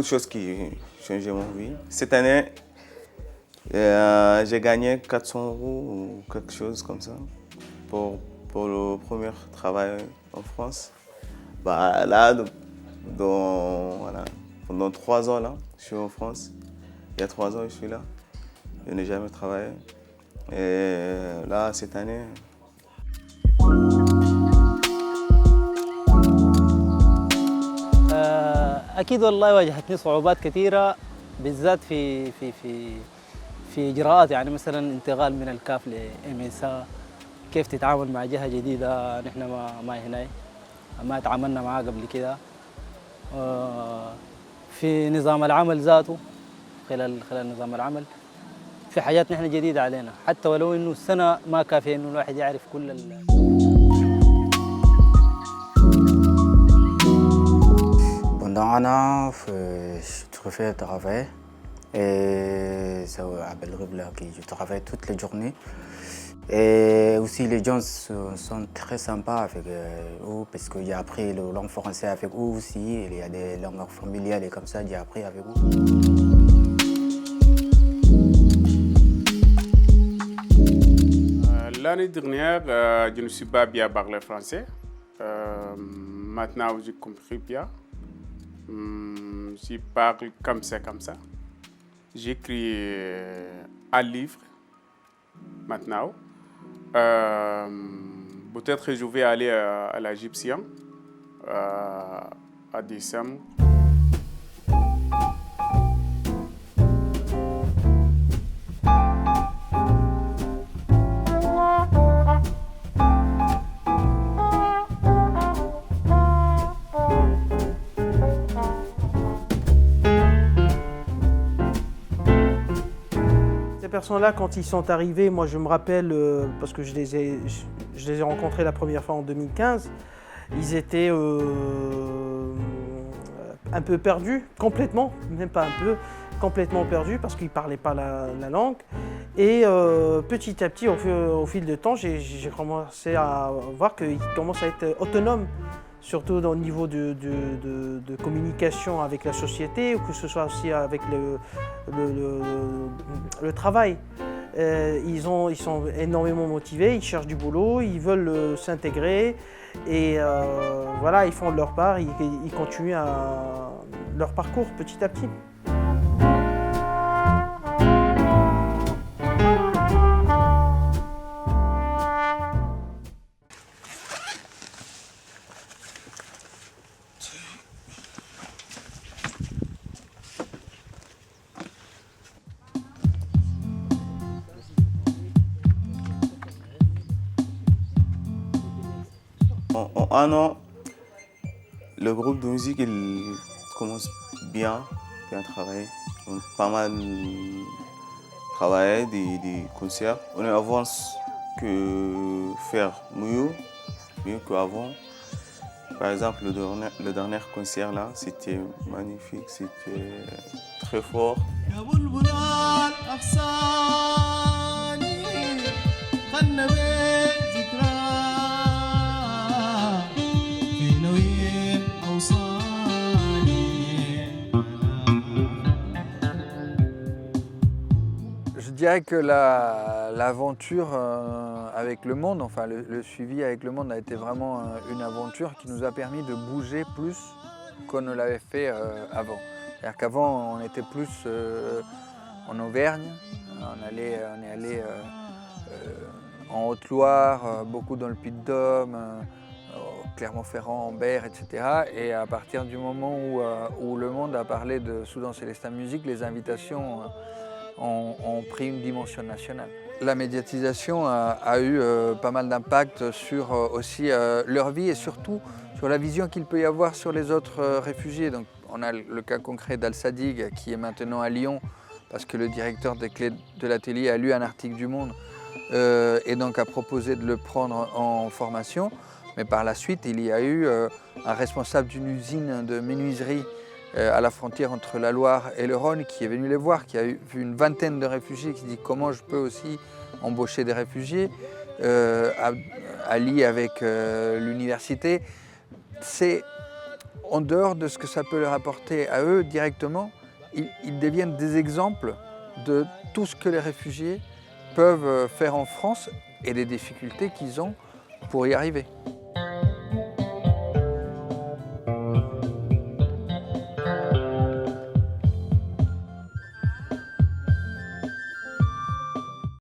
de choses qui ont changé ma vie. Cette année, j'ai gagné 400 € ou quelque chose comme ça pour le premier travail en France. Bah, là, voilà, pendant 3 ans, là, je suis en France. Il y a 3 ans, je suis là. Je n'ai jamais travaillé. Et là, cette année... أكيد والله واجهتني صعوبات كثيرة بالذات في إجراءات، يعني مثلا انتقال من الكاف لإميسا، كيف تتعامل مع جهة جديدة نحن ما هنا ما تعاملنا معها قبل كده. في نظام العمل ذاته، خلال نظام العمل في حاجات نحن جديدة علينا، حتى ولو إنه السنة ما كافية إنه الواحد يعرف كل Pendant un an, je refais le travail et ça je travaille toutes les journées. Et aussi les gens sont très sympas avec eux parce que j'ai appris la langue française avec eux aussi. Il y a des langues familiales et comme ça j'ai appris avec eux. L'année dernière, je ne suis pas bien parlé français. Maintenant, j'ai compris bien. Je parle comme ça. J'écris un livre maintenant. Peut-être que je vais aller à l'Égyptien à décembre. Ces personnes-là, quand ils sont arrivés, moi je me rappelle, parce que je les ai rencontrés la première fois en 2015, ils étaient un peu perdus, complètement, même pas un peu, complètement perdus parce qu'ils ne parlaient pas la langue. Et petit à petit, au fil du temps, j'ai commencé à voir qu'ils commencent à être autonomes, surtout au niveau de communication avec la société, ou que ce soit aussi avec le travail. Ils sont énormément motivés, ils cherchent du boulot, ils veulent s'intégrer et voilà, ils font de leur part, ils continuent leur parcours petit à petit. En un an, le groupe de musique il commence bien à travailler. On a pas mal travaillé des concerts. On avance que faire mieux qu'avant. Par exemple, le dernier concert là, c'était magnifique, c'était très fort. Je dirais que l'aventure avec le monde, enfin le suivi avec le monde a été vraiment une aventure qui nous a permis de bouger plus qu'on ne l'avait fait avant. C'est-à-dire qu'avant on était plus en Auvergne, on est allé en Haute-Loire, beaucoup dans le Puy-de-Dôme, Clermont-Ferrand, Ambert, etc. Et à partir du moment où le monde a parlé de Soudan Célestin Musique, les invitations ont pris une dimension nationale. La médiatisation a eu pas mal d'impact sur aussi leur vie et surtout sur la vision qu'il peut y avoir sur les autres réfugiés. Donc, on a le cas concret d'Al-Sadig qui est maintenant à Lyon parce que le directeur des clés de l'atelier a lu un article du Monde et donc a proposé de le prendre en formation. Mais par la suite, il y a eu un responsable d'une usine de menuiserie à la frontière entre la Loire et le Rhône qui est venu les voir, qui a vu une vingtaine de réfugiés, qui dit comment je peux aussi embaucher des réfugiés, Ali avec l'université. en dehors de ce que ça peut leur apporter à eux directement, ils deviennent des exemples de tout ce que les réfugiés peuvent faire en France et des difficultés qu'ils ont pour y arriver.